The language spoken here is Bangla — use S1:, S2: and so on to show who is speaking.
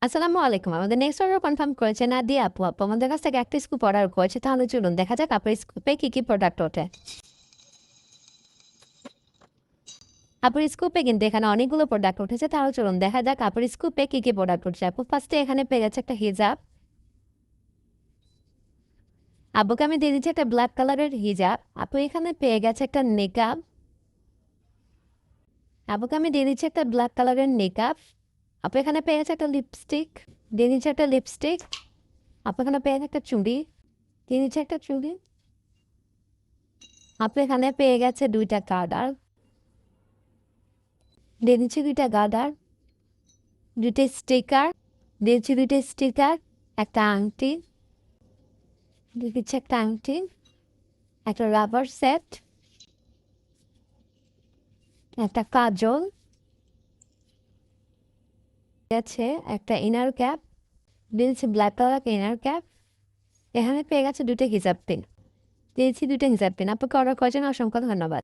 S1: আসসালামু আলাইকুম। আমাদের নেক্সট অর্ডার কনফার্ম করেছে নাদিয়া আপু। আপু আমাদের কাছ থেকে একটা স্কুপ অর্ডার করেছে। তাহলে চলুন দেখা যাক আপুর স্কুপে কি কি প্রোডাক্ট ওঠে। আপুর স্কুপে কিন্তু এখানে অনেকগুলো প্রোডাক্ট উঠেছে। তাহলে চলুন দেখা যাক আপুর স্কুপে কি কি প্রোডাক্ট উঠছে। আপু ফার্স্টে এখানে পেয়ে গেছে একটা হিজাব। আব্বুকে আমি দিয়ে দিচ্ছি একটা ব্ল্যাক কালারের হিজাব। আপু এখানে পেয়ে গেছে একটা নেকআপ। আব্বুকে আমি দিয়ে দিচ্ছি একটা ব্ল্যাক কালারের নেকআপ। আপু এখানে পেয়ে গেছে একটা লিপস্টিক। দিয়ে দিচ্ছি একটা লিপস্টিক। আপু এখানে পেয়ে গেছে একটা চুড়ি। দিয়ে দিচ্ছি একটা চুড়ি। আপু এখানে পেয়ে গেছে দুইটা কার্ডার। দিয়ে দিচ্ছি দুইটা গার্ডার, দুইটা স্টিকার। দিয়েছি দুইটা স্টিকার, একটা আংটি। দিয়ে দিচ্ছি একটা আংটি, একটা রাবার সেট, একটা কাজল আছে, একটা ইনার ক্যাপ। দিয়েছি ব্ল্যাক কালার ইনার ক্যাপ। এখানে পেয়ে গেছে দুইটা হিজাব পিন। দিয়েছি দুইটা হিজাব পিন। আপনাকে অর্ডার করার জন্য অসংখ্য ধন্যবাদ।